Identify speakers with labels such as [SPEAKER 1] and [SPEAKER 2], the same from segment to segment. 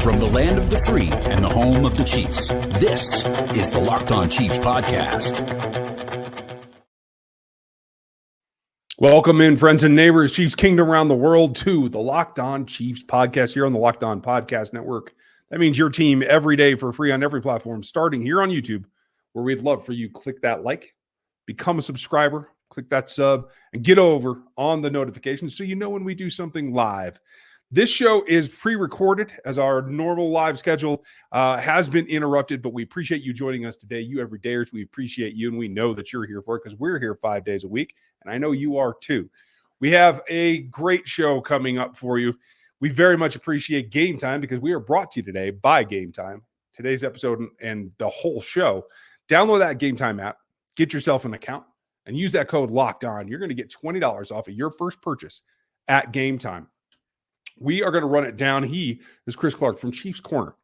[SPEAKER 1] From the land of the free and the home of the Chiefs, this is the Locked On Chiefs podcast.
[SPEAKER 2] Welcome in, friends and neighbors, Chiefs Kingdom around the world, to the Locked On Chiefs podcast here on the Locked On Podcast Network. That means your team every day for free on every platform, starting here on YouTube, where we'd love for you click that like, become a subscriber, click that sub, and get over on the notifications so you know when we do something live. This show is pre-recorded, as our normal live schedule has been interrupted, but we appreciate you joining us today. You everydayers, we appreciate you, and we know that you're here for it because we're here 5 days a week, and I know you are too. We have a great show coming up for you. We very much appreciate Gametime because we are brought to you today by Gametime. Today's episode and the whole show. Download that Gametime app, get yourself an account, and use that code Locked On. You're going to get $20 off of your first purchase at Gametime. We are going to run it down. He is Chris Clark from Chiefs Corner,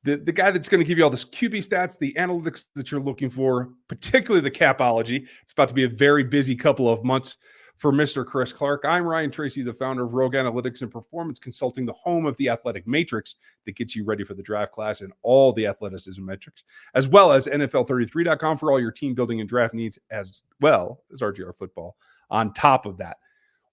[SPEAKER 2] the guy that's going to give you all this QB stats, the analytics that you're looking for, particularly the capology. It's about to be a very busy couple of months for Mr. Chris Clark. I'm Ryan Tracy, the founder of Rogue Analytics and Performance Consulting, the home of the athletic matrix that gets you ready for the draft class and all the athleticism metrics, as well as NFL33.com for all your team building and draft needs, as well as RGR football on top of that.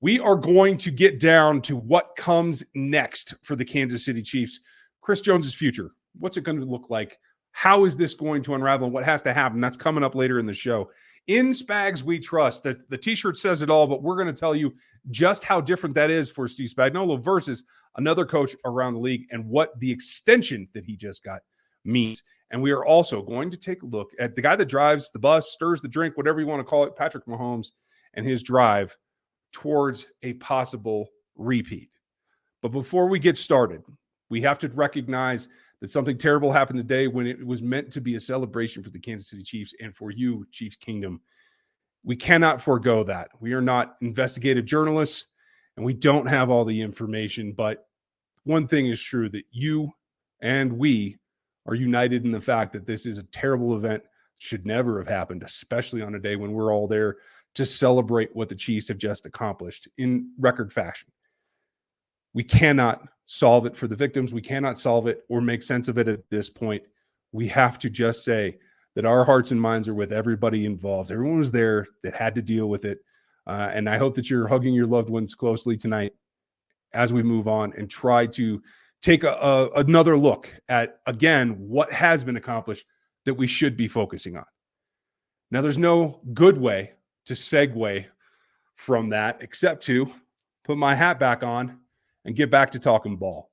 [SPEAKER 2] We are going to get down to what comes next for the Kansas City Chiefs. Chris Jones's future. What's it going to look like? How is this going to unravel? What has to happen? That's coming up later in the show. In Spags We Trust. The t-shirt says it all, but we're going to tell you just how different that is for Steve Spagnuolo versus another coach around the league and what the extension that he just got means. And we are also going to take a look at the guy that drives the bus, stirs the drink, whatever you want to call it, Patrick Mahomes, and his drive towards a possible repeat. But before we get started, we have to recognize that something terrible happened today when it was meant to be a celebration for the Kansas City Chiefs and for you, Chiefs Kingdom. We cannot forego that. We are not investigative journalists, and we don't have all the information. But one thing is true, that you and we are united in the fact that this is a terrible event, should never have happened, especially on a day when we're all there to celebrate what the Chiefs have just accomplished in record fashion. We cannot solve it for the victims. We cannot solve it or make sense of it at this point. We have to just say that our hearts and minds are with everybody involved. Everyone was there that had to deal with it. And I hope that you're hugging your loved ones closely tonight as we move on and try to take another look at, again, what has been accomplished that we should be focusing on. Now, there's no good way to segue from that except to put my hat back on and get back to talking ball.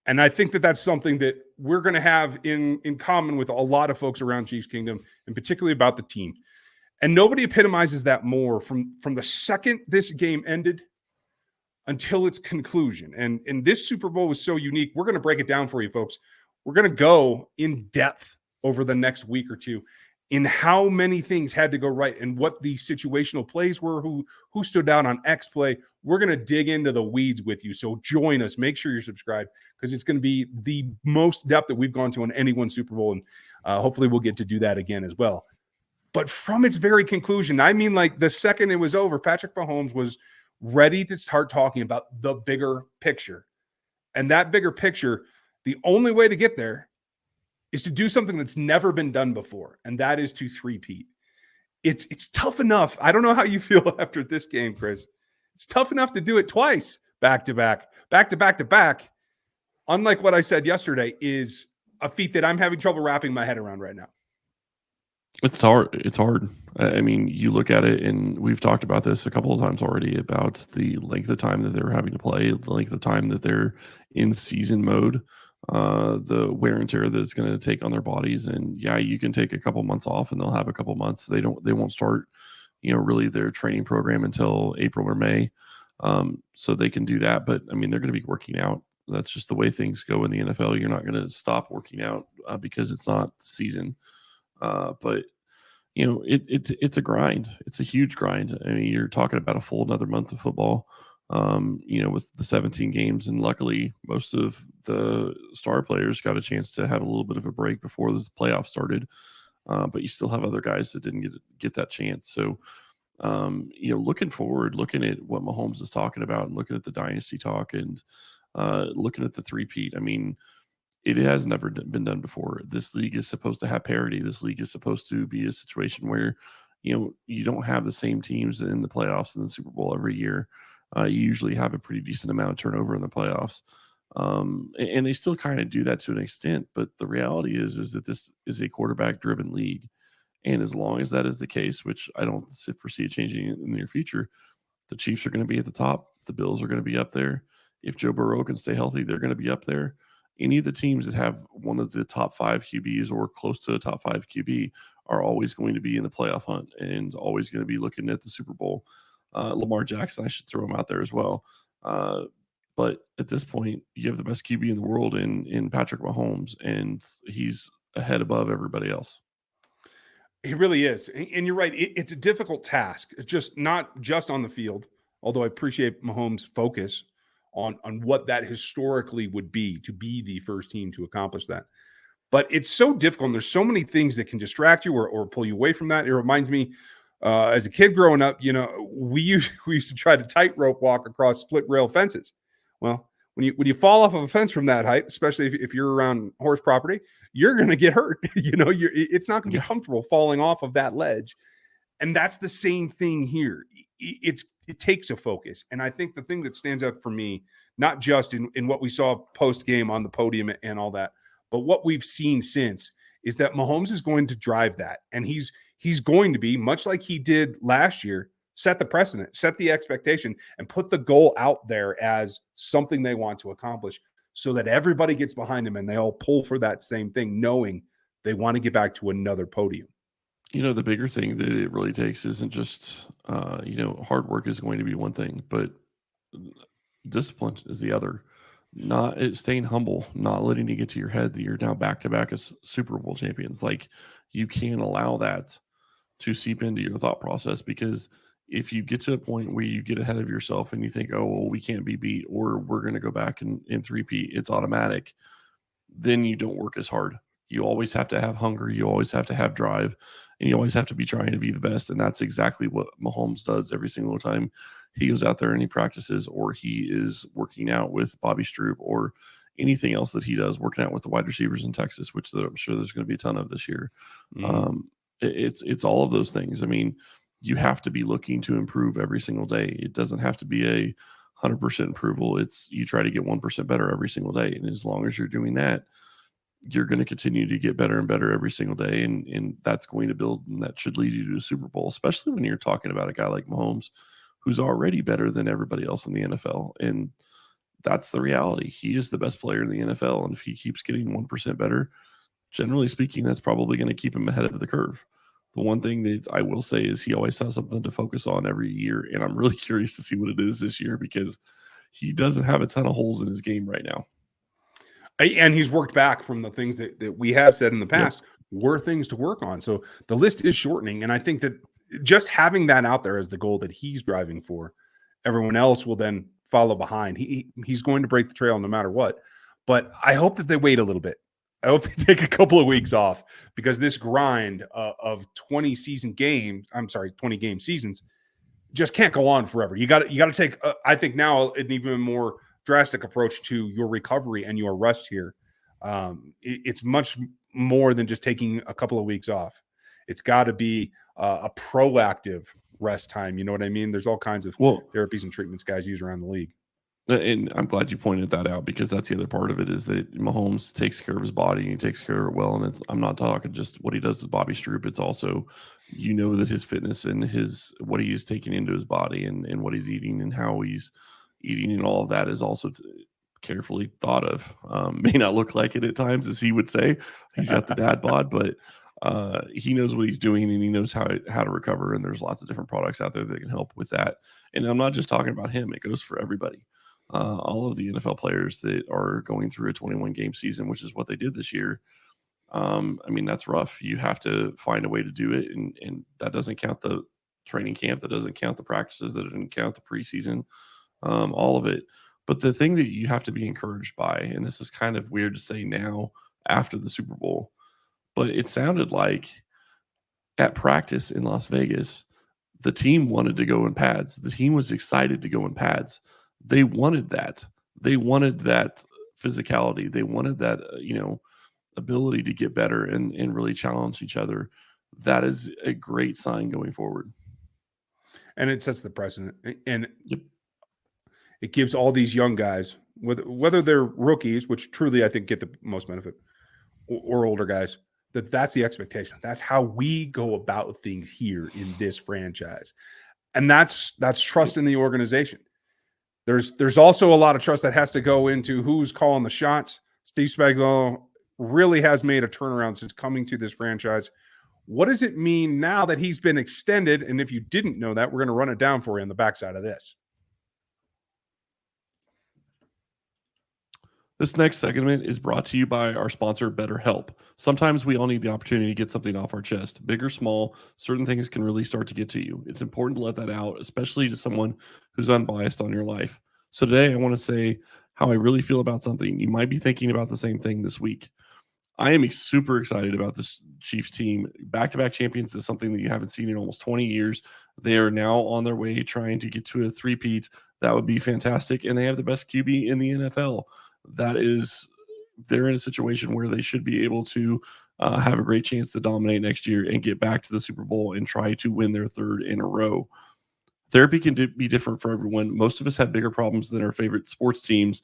[SPEAKER 2] And I think that that's something that we're going to have in common with a lot of folks around Chiefs Kingdom, and particularly about the team. And nobody epitomizes that more from the second this game ended until its conclusion. And this Super Bowl was so unique. We're going to break it down for you, folks. We're going to go in depth over the next week or two in how many things had to go right and what the situational plays were, who stood out on X play. We're going to dig into the weeds with you. So join us. Make sure you're subscribed because it's going to be the most depth that we've gone to on any one Super Bowl. And hopefully we'll get to do that again as well. But from its very conclusion, I mean, like the second it was over, Patrick Mahomes was ready to start talking about the bigger picture. And that bigger picture, the only way to get there is to do something that's never been done before, and that is to three-peat. It's tough enough. I don't know how you feel after this game, Chris. It's tough enough to do it twice, back-to-back. Unlike what I said yesterday, is a feat that I'm having trouble wrapping my head around right now.
[SPEAKER 3] It's hard. I mean, you look at it, and we've talked about this a couple of times already about the length of time that they're having to play, the length of time that they're in season mode, the wear and tear that it's going to take on their bodies. And yeah, you can take a couple months off and they'll have a couple months. They won't start, really their training program until April or May. So they can do that. But I mean, they're going to be working out. That's just the way things go in the NFL. You're not going to stop working out because it's not the season. But it's a grind. It's a huge grind. I mean, you're talking about a full another month of football, with the 17 games. And luckily, most of the star players got a chance to have a little bit of a break before the playoffs started. But you still have other guys that didn't get that chance. So, looking forward, looking at what Mahomes is talking about and looking at the dynasty talk and looking at the three-peat. I mean, It has never been done before. This league is supposed to have parity. This league is supposed to be a situation where, you don't have the same teams in the playoffs and the Super Bowl every year. You usually have a pretty decent amount of turnover in the playoffs. And they still kind of do that to an extent. But the reality is that this is a quarterback-driven league. And as long as that is the case, which I don't foresee it changing in the near future, the Chiefs are going to be at the top. The Bills are going to be up there. If Joe Burrow can stay healthy, they're going to be up there. Any of the teams that have one of the top 5 QBs or close to a top 5 QB are always going to be in the playoff hunt and always going to be looking at the Super Bowl. Lamar Jackson, I should throw him out there as well. But at this point, you have the best QB in the world in Patrick Mahomes, and he's ahead above everybody else.
[SPEAKER 2] He really is. And you're right. It's a difficult task. It's just not just on the field, although I appreciate Mahomes' focus on what that historically would be, to be the first team to accomplish that. But it's so difficult, and there's so many things that can distract you or pull you away from that. It reminds me, as a kid growing up, we used to try to tightrope walk across split rail fences. Well, when you fall off of a fence from that height, especially if you're around horse property, you're going to get hurt. It's not going to be comfortable falling off of that ledge. And that's the same thing here. It takes a focus. And I think the thing that stands out for me, not just in what we saw post-game on the podium and all that, but what we've seen since, is that Mahomes is going to drive that. And he's going to be, much like he did last year, set the precedent, set the expectation, and put the goal out there as something they want to accomplish so that everybody gets behind him and they all pull for that same thing, knowing they want to get back to another podium.
[SPEAKER 3] The bigger thing that it really takes isn't just, hard work is going to be one thing, but discipline is the other. Not staying humble, not letting it get to your head that you're now back-to-back as Super Bowl champions. Like, you can't allow that to seep into your thought process, because if you get to a point where you get ahead of yourself and you think, oh, well, we can't be beat, or we're going to go back in Three-Peat, it's automatic, then you don't work as hard. You always have to have hunger. You always have to have drive, and you always have to be trying to be the best. And that's exactly what Mahomes does every single time he goes out there and he practices, or he is working out with Bobby Stroop, or anything else that he does, working out with the wide receivers in Texas, which I'm sure there's going to be a ton of this year. It's all of those things. I mean, you have to be looking to improve every single day. It doesn't have to be a 100% approval. It's you try to get 1% better every single day. And as long as you're doing that, you're going to continue to get better and better every single day. And that's going to build, and that should lead you to a Super Bowl, especially when you're talking about a guy like Mahomes, who's already better than everybody else in the NFL. And that's the reality. He is the best player in the NFL. And if he keeps getting 1% better, generally speaking, that's probably going to keep him ahead of the curve. The one thing that I will say is he always has something to focus on every year. And I'm really curious to see what it is this year, because he doesn't have a ton of holes in his game right now.
[SPEAKER 2] And he's worked back from the things that we have said in the past were things to work on. So the list is shortening. And I think that just having that out there as the goal that he's driving for, everyone else will then follow behind. He's going to break the trail no matter what. But I hope that they wait a little bit. I hope they take a couple of weeks off, because this grind of 20 game seasons just can't go on forever. You got to take, I think now, an even more drastic approach to your recovery and your rest here. It's much more than just taking a couple of weeks off. It's got to be a proactive rest time. You know what I mean? There's all kinds of therapies and treatments guys use around the league.
[SPEAKER 3] And I'm glad you pointed that out, because that's the other part of it, is that Mahomes takes care of his body and he takes care of it well. And I'm not talking just what he does with Bobby Stroop. It's also, that his fitness and what he is taking into his body and what he's eating and how he's eating, and all of that is also carefully thought of. May not look like it at times, as he would say. He's got the dad bod, but he knows what he's doing, and he knows how to recover. And there's lots of different products out there that can help with that. And I'm not just talking about him. It goes for everybody. All of the NFL players that are going through a 21-game season, which is what they did this year. I mean, that's rough. You have to find a way to do it. And that doesn't count the training camp. That doesn't count the practices. That doesn't count the preseason, all of it. But the thing that you have to be encouraged by, and this is kind of weird to say now after the Super Bowl, but it sounded like at practice in Las Vegas, the team wanted to go in pads. The team was excited to go in pads. They wanted that. They wanted that physicality. They wanted that, ability to get better and really challenge each other. That is a great sign going forward.
[SPEAKER 2] And it sets the precedent. And
[SPEAKER 3] Yep.
[SPEAKER 2] it gives all these young guys, whether they're rookies, which truly I think get the most benefit, or older guys, that's the expectation. That's how we go about things here in this franchise. And that's trust in the organization. There's also a lot of trust that has to go into who's calling the shots. Steve Spagnuolo really has made a turnaround since coming to this franchise. What does it mean now that he's been extended? And if you didn't know that, we're going to run it down for you on the backside of this.
[SPEAKER 3] This next segment is brought to you by our sponsor, BetterHelp. Sometimes we all need the opportunity to get something off our chest. Big or small, certain things can really start to get to you. It's important to let that out, especially to someone who's unbiased on your life. So today I want to say how I really feel about something. You might be thinking about the same thing this week. I am super excited about this Chiefs team. Back-to-back champions is something that you haven't seen in almost 20 years. They are now on their way trying to get to a three-peat. That would be fantastic. And they have the best QB in the NFL. They're in a situation where they should be able to have a great chance to dominate next year and get back to the Super Bowl and try to win their third in a row. Therapy can be different for everyone. Most of us have bigger problems than our favorite sports teams,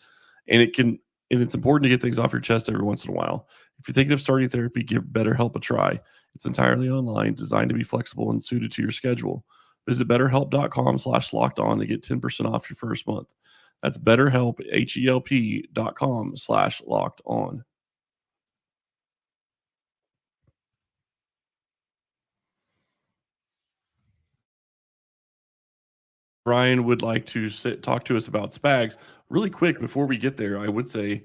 [SPEAKER 3] and it's important to get things off your chest every once in a while. If you're thinking of starting therapy, give BetterHelp a try. It's entirely online, designed to be flexible and suited to your schedule. Visit BetterHelp.com/lockedon to get 10% off your first month. That's BetterHelp, HELP.com/lockedon. Brian would like to talk to us about Spags. Really quick, before we get there, I would say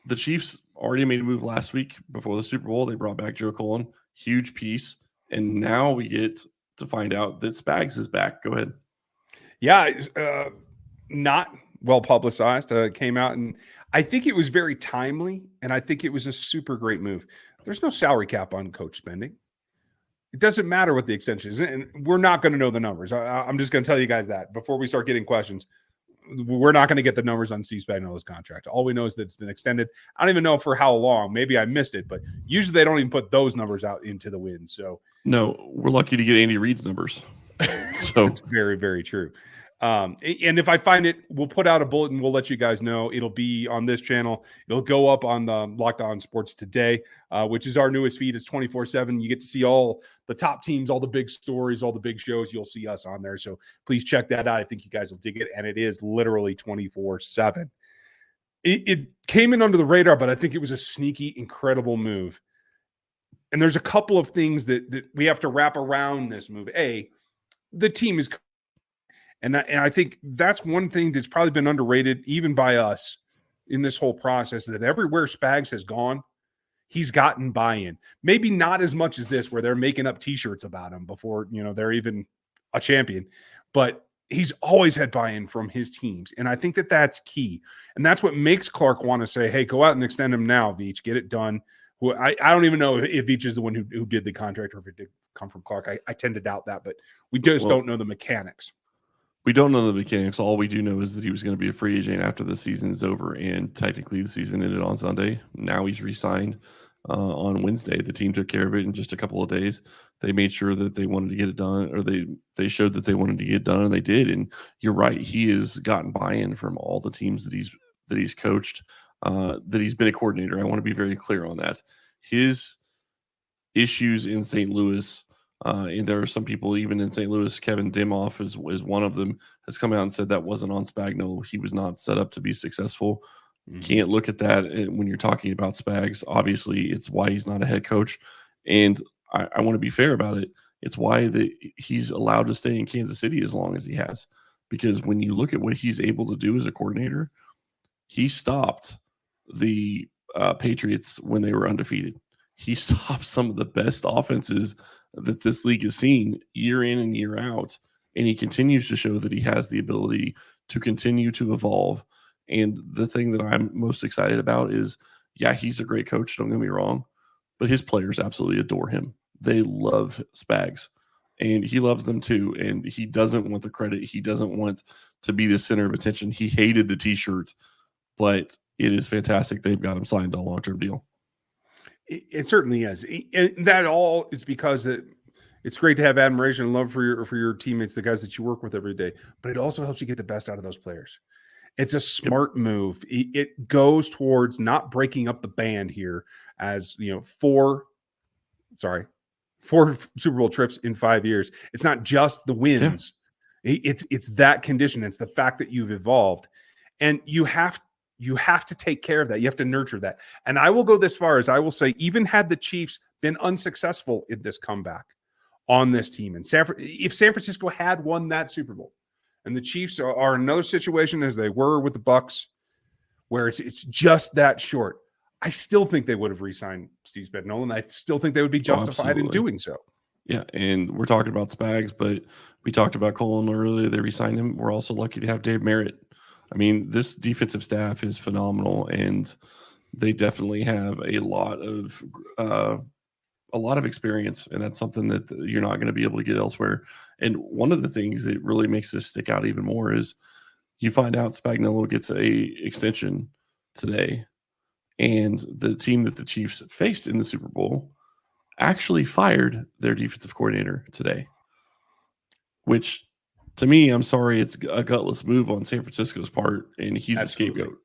[SPEAKER 3] the Chiefs already made a move last week before the Super Bowl. They brought back Joe Cullen, huge piece. And now we get to find out that Spags is back. Go ahead.
[SPEAKER 2] Yeah, not well publicized. Came out, and I think it was very timely, and I think it was a super great move. There's no salary cap on coach spending. It doesn't matter what the extension is, and we're not going to know the numbers. I'm just going to tell you guys that before we start getting questions. We're not going to get the numbers on Steve Spagnuolo's contract. All we know is that it's been extended. I don't even know for how long. Maybe I missed it, but usually they don't even put those numbers out into the wind. So
[SPEAKER 3] no, we're lucky to get Andy Reid's numbers. So
[SPEAKER 2] it's very, very true. And if I find it, we'll put out a bulletin. We'll let you guys know. It'll be on this channel. It'll go up on the Locked On Sports Today, which is our newest feed. It's 24/7. You get to see all the top teams, all the big stories, all the big shows. You'll see us on there. So please check that out. I think you guys will dig it. And it is literally 24/7. It came in under the radar, but I think it was a sneaky, incredible move. And there's a couple of things that we have to wrap around this move. The team is, and I think that's one thing that's probably been underrated even by us in this whole process, that everywhere Spags has gone, he's gotten buy-in. Maybe not as much as this, where they're making up T-shirts about him before, they're even a champion, but he's always had buy-in from his teams. And I think that that's key. And that's what makes Clark want to say, hey, go out and extend him now, Veach, get it done. I don't even know if Veach is the one who did the contract or if it did come from Clark. I tend to doubt that, but we just don't know the mechanics.
[SPEAKER 3] We don't know the mechanics. All we do know is that he was going to be a free agent after the season is over, and technically the season ended on Sunday. Now he's re-signed on Wednesday. The team took care of it in just a couple of days. They made sure that they wanted to get it done, or they showed that they wanted to get it done, and they did. And you're right, he has gotten buy-in from all the teams that he's coached, that he's been a coordinator. I want to be very clear on that. His issues in St. Louis. And there are some people even in St. Louis, Kevin Dimoff is one of them, has come out and said that wasn't on Spagnuolo. He was not set up to be successful. Mm-hmm. Can't look at that when you're talking about Spags. Obviously, it's why he's not a head coach. And I want to be fair about it. It's why he's allowed to stay in Kansas City as long as he has. Because when you look at what he's able to do as a coordinator, he stopped the Patriots when they were undefeated. He stopped some of the best offenses that this league has seen year in and year out. And he continues to show that he has the ability to continue to evolve. And the thing that I'm most excited about is, yeah, he's a great coach, don't get me wrong, but his players absolutely adore him. They love Spags, and he loves them too. And he doesn't want the credit. He doesn't want to be the center of attention. He hated the T-shirt, but it is fantastic. They've got him signed on a long-term deal.
[SPEAKER 2] It certainly is. And that all is because it's great to have admiration and love for your teammates, the guys that you work with every day, but it also helps you get the best out of those players. It's a smart move. It goes towards not breaking up the band here as, four Super Bowl trips in 5 years. It's not just the wins. Yeah. It's that condition. It's the fact that you've evolved, and you have to take care of that. You have to nurture that. And I will go this far as I will say, even had the Chiefs been unsuccessful in this comeback on this team, and if San Francisco had won that Super Bowl, and the Chiefs are in another situation as they were with the Bucs, where it's just that short, I still think they would have re-signed Steve Spagnuolo, and I still think they would be justified in doing so.
[SPEAKER 3] Yeah, and we're talking about Spags, but we talked about Colin earlier. They re-signed him. We're also lucky to have Dave Merritt. I mean, this defensive staff is phenomenal, and they definitely have a lot of experience, and that's something that you're not going to be able to get elsewhere. And one of the things that really makes this stick out even more is you find out Spagnuolo gets a extension today, and the team that the Chiefs faced in the Super Bowl actually fired their defensive coordinator today, which to me, I'm sorry, it's a gutless move on San Francisco's part, and he's a scapegoat.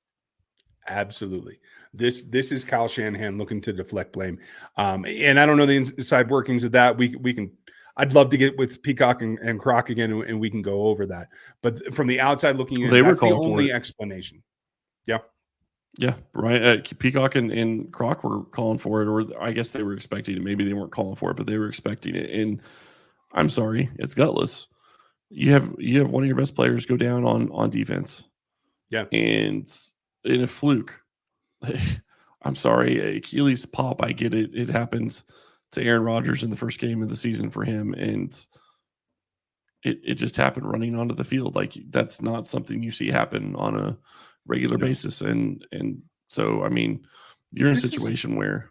[SPEAKER 2] Absolutely. This is Kyle Shanahan looking to deflect blame. And I don't know the inside workings of that. I'd love to get with Peacock and Croc again, and we can go over that. But from the outside looking in, that's the only explanation. Yeah.
[SPEAKER 3] Yeah, right. Peacock and Croc were calling for it, or I guess they were expecting it. Maybe they weren't calling for it, but they were expecting it. And I'm sorry, it's gutless. You have one of your best players go down on defense.
[SPEAKER 2] Yeah.
[SPEAKER 3] And in a fluke, I'm sorry, Achilles pop. I get it. It happens to Aaron Rodgers in the first game of the season for him, and it just happened running onto the field. Like, that's not something you see happen on a regular basis. And so, I mean, you're in a situation where,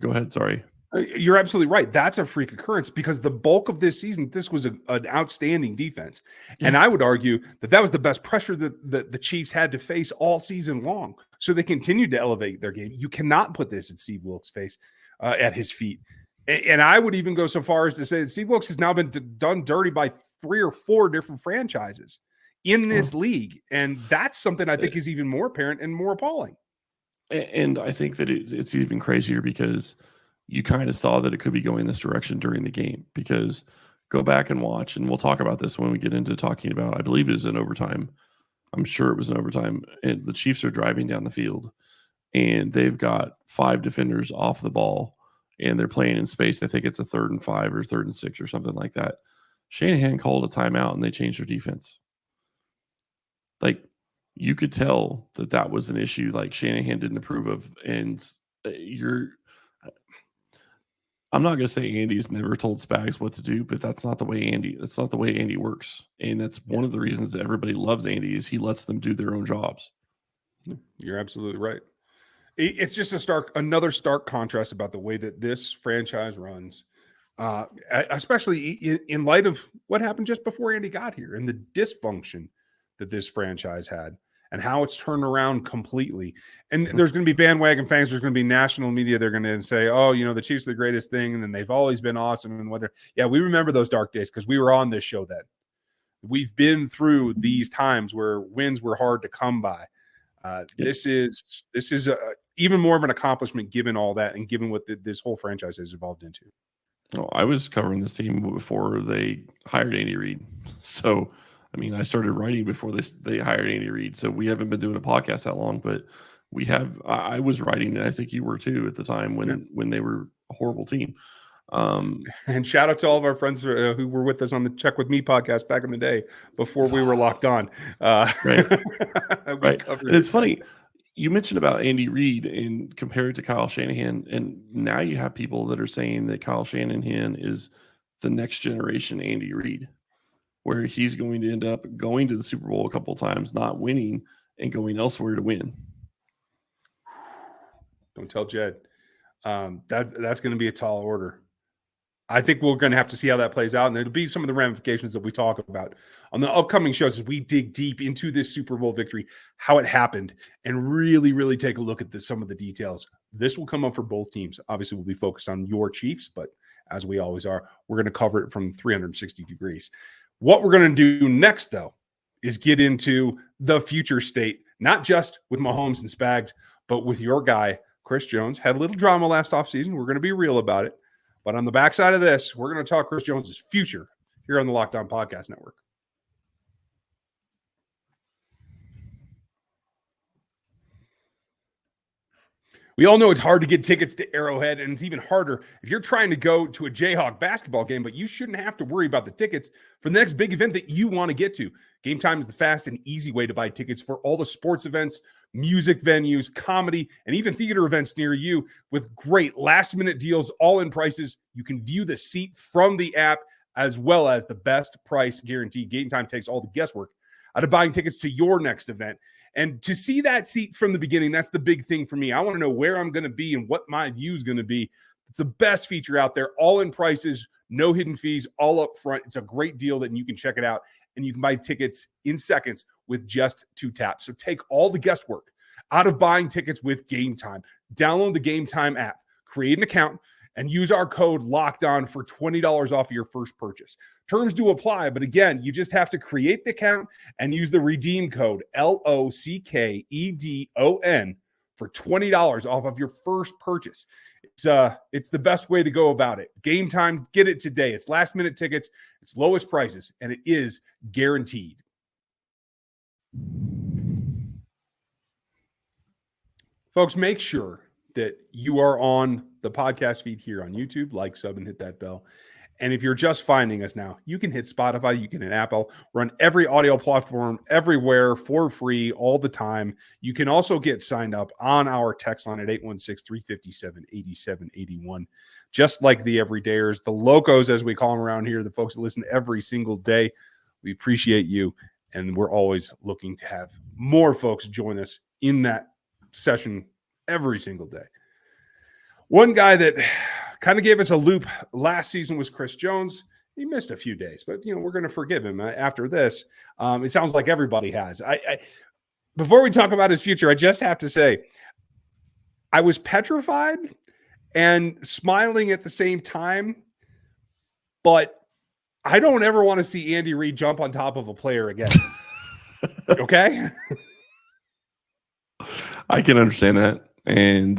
[SPEAKER 3] go ahead. Sorry.
[SPEAKER 2] You're absolutely right. That's a freak occurrence because the bulk of this season, this was an outstanding defense. Yeah. And I would argue that was the best pressure that the Chiefs had to face all season long. So they continued to elevate their game. You cannot put this at Steve Wilks' face, at his feet. And I would even go so far as to say that Steve Wilks has now been done dirty by 3 or 4 different franchises in this league. And that's something I think is even more apparent and more appalling.
[SPEAKER 3] And I think that it's even crazier because you kind of saw that it could be going this direction during the game, because go back and watch, and we'll talk about this when we get into talking about, I believe it was in overtime. I'm sure it was in overtime. And the Chiefs are driving down the field, and they've got 5 defenders off the ball, and they're playing in space. I think it's a 3rd and 5 or 3rd and 6 or something like that. Shanahan called a timeout, and they changed their defense. Like, you could tell that was an issue like Shanahan didn't approve of. And I'm not going to say Andy's never told Spags what to do, but that's not the way Andy works. And that's one of the reasons that everybody loves Andy, is he lets them do their own jobs.
[SPEAKER 2] You're absolutely right. It's just another stark contrast about the way that this franchise runs, especially in light of what happened just before Andy got here and the dysfunction that this franchise had, and how it's turned around completely. And there's going to be bandwagon fans. There's going to be national media. They're going to say, oh, the Chiefs are the greatest thing, and then they've always been awesome and whatever. Yeah, we remember those dark days because we were on this show then. We've been through these times where wins were hard to come by. This is even more of an accomplishment given all that, and given what this whole franchise has evolved into.
[SPEAKER 3] Well, I was covering this team before they hired Andy Reid. So, I mean, I started writing before they hired Andy Reid. So we haven't been doing a podcast that long, but we have. I was writing, and I think you were too at the time when they were a horrible team.
[SPEAKER 2] And shout out to all of our friends who were with us on the Check With Me podcast back in the day before we were locked on.
[SPEAKER 3] Right. Right. And it's funny. You mentioned about Andy Reid and compared to Kyle Shanahan, and now you have people that are saying that Kyle Shanahan is the next generation Andy Reid, where he's going to end up going to the Super Bowl a couple of times, not winning, and going elsewhere to win.
[SPEAKER 2] Don't tell Jed. That's going to be a tall order. I think we're going to have to see how that plays out, and it'll be some of the ramifications that we talk about on the upcoming shows as we dig deep into this Super Bowl victory, how it happened, and really, really take a look at some of the details. This will come up for both teams. Obviously, we'll be focused on your Chiefs, but as we always are, we're going to cover it from 360 degrees. What we're going to do next, though, is get into the future state, not just with Mahomes and Spags, but with your guy, Chris Jones. Had a little drama last offseason. We're going to be real about it. But on the backside of this, we're going to talk Chris Jones' future here on the Locked On Podcast Network. We all know it's hard to get tickets to Arrowhead, and it's even harder if you're trying to go to a Jayhawk basketball game, but you shouldn't have to worry about the tickets for the next big event that you want to get to. Gametime is the fast and easy way to buy tickets for all the sports events, music venues, comedy, and even theater events near you with great last-minute deals, all-in prices. You can view the seat from the app as well as the best price guarantee. Gametime takes all the guesswork out of buying tickets to your next event. And to see that seat from the beginning, that's the big thing for me. I want to know where I'm going to be and what my view is going to be. It's the best feature out there, all-in prices, no hidden fees, all up front. It's a great deal that you can check it out, and you can buy tickets in seconds with just 2 taps. So take all the guesswork out of buying tickets with Gametime. Download the Gametime app, create an account, and use our code LOCKEDON for $20 off of your first purchase. Terms do apply, but again, you just have to create the account and use the redeem code LOCKEDON for $20 off of your first purchase. It's the best way to go about it. Gametime, get it today. It's last-minute tickets, it's lowest prices, and it is guaranteed. Folks, make sure that you are on the podcast feed here on YouTube. Like, sub, and hit that bell. And if you're just finding us now, you can hit Spotify, you can hit Apple, run every audio platform everywhere for free all the time. You can also get signed up on our text line at 816-357-8781. Just like the everydayers, the locos, as we call them around here, the folks that listen every single day. We appreciate you, and we're always looking to have more folks join us in that session every single day. One guy that kind of gave us a loop last season was Chris Jones. He missed a few days, but we're going to forgive him after this. It sounds like everybody has. Before we talk about his future, I just have to say, I was petrified and smiling at the same time, but I don't ever want to see Andy Reid jump on top of a player again. Okay?
[SPEAKER 3] I can understand that. And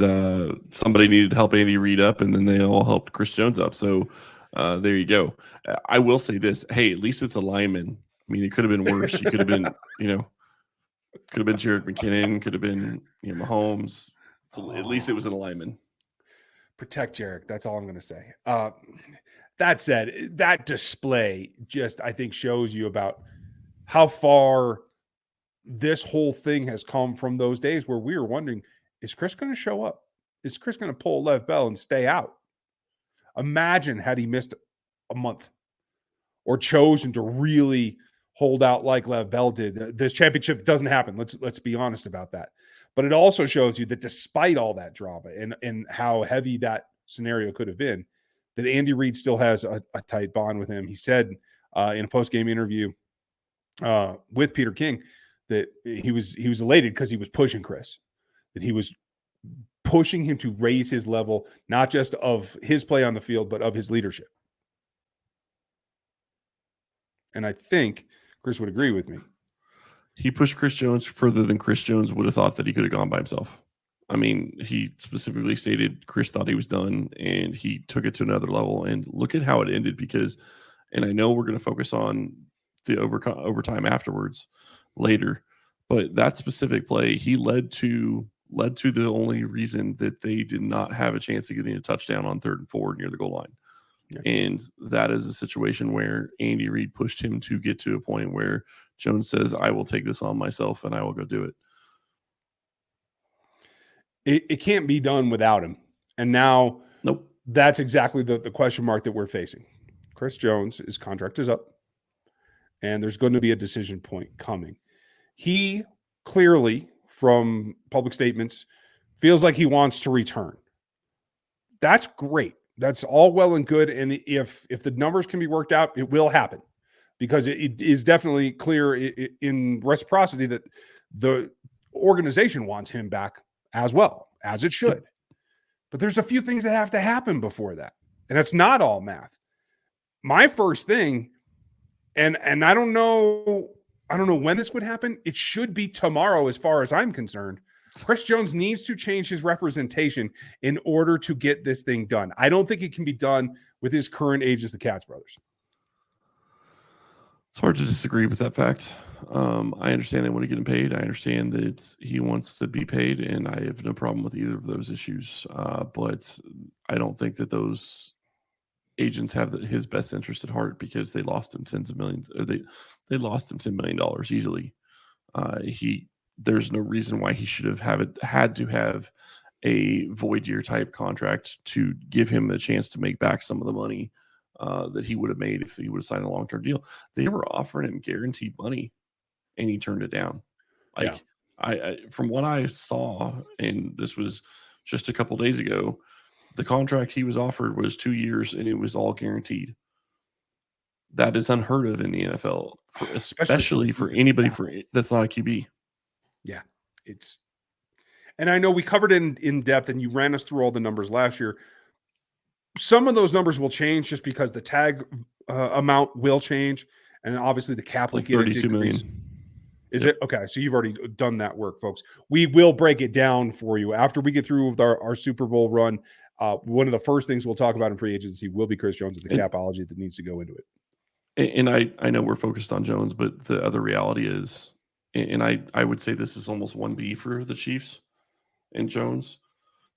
[SPEAKER 3] somebody needed to help Andy Reid up, and then they all helped Chris Jones up. So there you go. I will say this. Hey, at least it's a lineman. I mean, it could have been worse. He could have been, could have been Jared McKinnon, could have been, Mahomes. So at least it was an lineman.
[SPEAKER 2] Protect Jarek. That's all I'm going to say. That said, that display just, I think, shows you about how far this whole thing has come from those days where we were wondering, is Chris going to show up? Is Chris going to pull Lev Bell and stay out? Imagine had he missed a month or chosen to really hold out like Lev Bell did. This championship doesn't happen. Let's be honest about that. But it also shows you that despite all that drama and how heavy that scenario could have been, that Andy Reid still has a tight bond with him. He said in a post-game interview with Peter King that he was elated because he was pushing Chris, that he was pushing him to raise his level, not just of his play on the field, but of his leadership. And I think Chris would agree with me.
[SPEAKER 3] He pushed Chris Jones further than Chris Jones would have thought that he could have gone by himself. I mean, he specifically stated Chris thought he was done, and he took it to another level. And look at how it ended and I know we're going to focus on the overtime afterwards later, but that specific play, he led to the only reason that they did not have a chance of getting a touchdown on 3rd and 4 near the goal line. Yeah. And that is a situation where Andy Reid pushed him to get to a point where Jones says, I will take this on myself and I will go do it.
[SPEAKER 2] It can't be done without him. And now
[SPEAKER 3] nope.
[SPEAKER 2] That's exactly the question mark that we're facing. Chris Jones, his contract is up, and there's going to be a decision point coming. He clearly, from public statements, feels like he wants to return. That's great. That's all well and good. And if the numbers can be worked out, it will happen, because it is definitely clear in reciprocity that the organization wants him back as well, as it should. But there's a few things that have to happen before that. And it's not all math. My first thing, and I don't know when this would happen. It should be tomorrow as far as I'm concerned. Chris Jones needs to change his representation in order to get this thing done. I don't think it can be done with his current agents, the Katz brothers.
[SPEAKER 3] It's hard to disagree with that fact. I understand they want to get him paid. I understand that he wants to be paid, and I have no problem with either of those issues. But I don't think that those agents have his best interest at heart, because they lost him tens of millions. Or they lost him $10 million easily. There's no reason why he should have had to have a void year type contract to give him a chance to make back some of the money that he would have made if he would have signed a long-term deal. They were offering him guaranteed money, and he turned it down. I from what I saw, and this was just a couple days ago, the contract he was offered was 2 years, and it was all guaranteed. That is unheard of in the NFL, especially for anybody that's not a QB.
[SPEAKER 2] Yeah, and I know we covered it in depth, and you ran us through all the numbers last year. Some of those numbers will change just because the tag amount will change, and obviously the cap will get
[SPEAKER 3] 32 million.
[SPEAKER 2] Is it? Okay, so you've already done that work, folks. We will break it down for you after we get through with our Super Bowl run. One of the first things we'll talk about in free agency will be Chris Jones and the capology that needs to go into it.
[SPEAKER 3] And I know we're focused on Jones, but the other reality is, and I would say this is almost 1B for the Chiefs and Jones.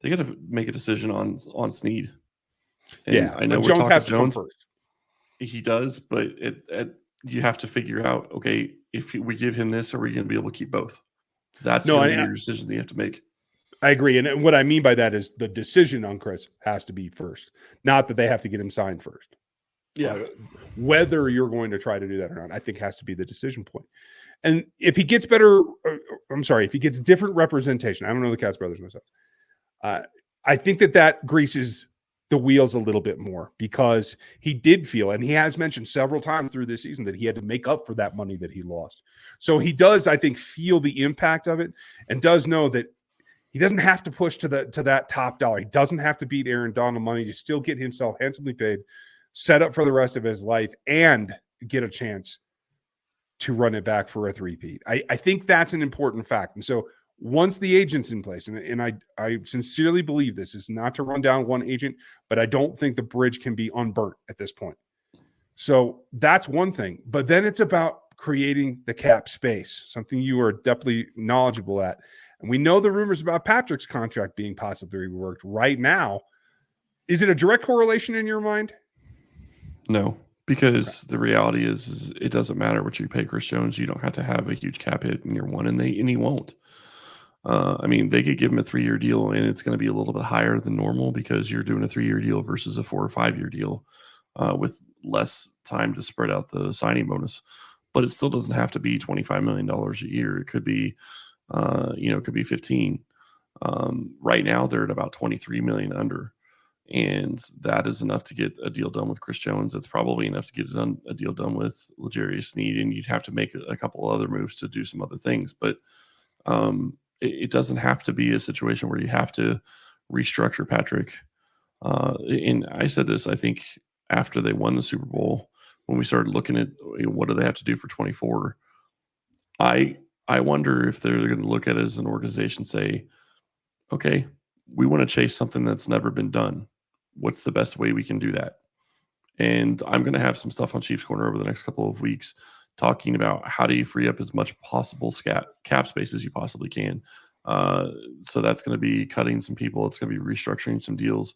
[SPEAKER 3] They got to make a decision on Snead. And I know
[SPEAKER 2] Jones has to come first.
[SPEAKER 3] He does, but you have to figure out, okay, if we give him this, are we going to be able to keep both? That's your decision that you have to make.
[SPEAKER 2] I agree. And what I mean by that is the decision on Chris has to be first, not that they have to get him signed first.
[SPEAKER 3] Yeah.
[SPEAKER 2] Whether you're going to try to do that or not, I think has to be the decision point. And if he gets if he gets different representation, I don't know the Katz brothers myself. I think that greases the wheels a little bit more, because he did feel, and he has mentioned several times through this season, that he had to make up for that money that he lost. So he does, I think, feel the impact of it, and does know that he doesn't have to push to that top dollar. He doesn't have to beat Aaron Donald money to still get himself handsomely paid, set up for the rest of his life, and get a chance to run it back for a three-peat. I think that's an important fact. And so once the agent's in place, and I sincerely believe this is not to run down one agent, but I don't think the bridge can be unburnt at this point. So that's one thing. But then it's about creating the cap space, something you are definitely knowledgeable at. And we know the rumors about Patrick's contract being possibly reworked right now. Is it a direct correlation in your mind?
[SPEAKER 3] No, because the reality is it doesn't matter what you pay Chris Jones. You don't have to have a huge cap hit in year one, and he won't. They could give him a 3-year deal, and it's going to be a little bit higher than normal, because you're doing a 3-year deal versus a 4 or 5-year deal with less time to spread out the signing bonus. But it still doesn't have to be $25 million a year. It could be, it could be 15. Right now they're at about 23 million under, and that is enough to get a deal done with Chris Jones. It's probably enough to get a deal done with L'Jarius Sneed, and you'd have to make a couple other moves to do some other things. But it doesn't have to be a situation where you have to restructure Patrick. And I said this, I think, after they won the Super Bowl, when we started looking at what do they have to do for 24. I wonder if they're going to look at it as an organization, say, okay, we want to chase something that's never been done. What's the best way we can do that? And I'm going to have some stuff on Chiefs Corner over the next couple of weeks talking about how do you free up as much possible cap space as you possibly can. So that's going to be cutting some people. It's going to be restructuring some deals,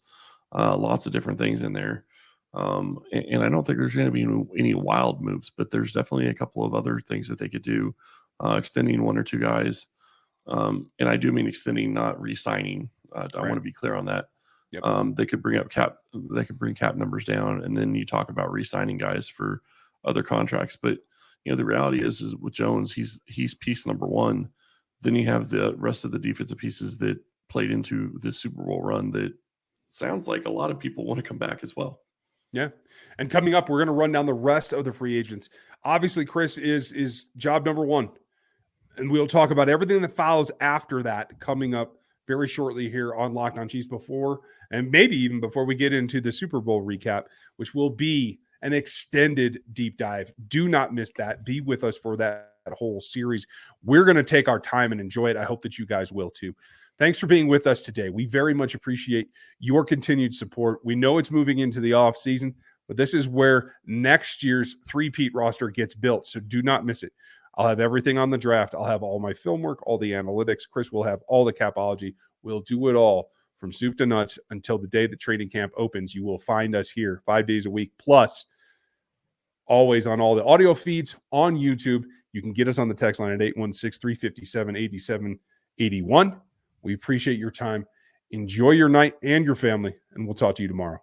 [SPEAKER 3] lots of different things in there. And I don't think there's going to be any wild moves, but there's definitely a couple of other things that they could do, extending one or two guys. And I do mean extending, not re-signing. I want to be clear on that. Yep. They could bring cap numbers down, and then you talk about re-signing guys for other contracts. But the reality is with Jones, he's piece number one. Then you have the rest of the defensive pieces that played into this Super Bowl run that sounds like a lot of people want to come back as well.
[SPEAKER 2] Yeah. And coming up, we're going to run down the rest of the free agents. Obviously, Chris is job number one. And we'll talk about everything that follows after that coming up very shortly here on Locked On Chiefs before, and maybe even before we get into the Super Bowl recap, which will be an extended deep dive. Do not miss that. Be with us for that whole series. We're going to take our time and enjoy it. I hope that you guys will too. Thanks for being with us today. We very much appreciate your continued support. We know it's moving into the off season, but this is where next year's Three-Peat roster gets built. So do not miss it. I'll have everything on the draft. I'll have all my film work, all the analytics. Chris will have all the capology. We'll do it all from soup to nuts until the day that training camp opens. You will find us here 5 days a week, plus always on all the audio feeds on YouTube. You can get us on the text line at 816-357-8781. We appreciate your time. Enjoy your night and your family, and we'll talk to you tomorrow.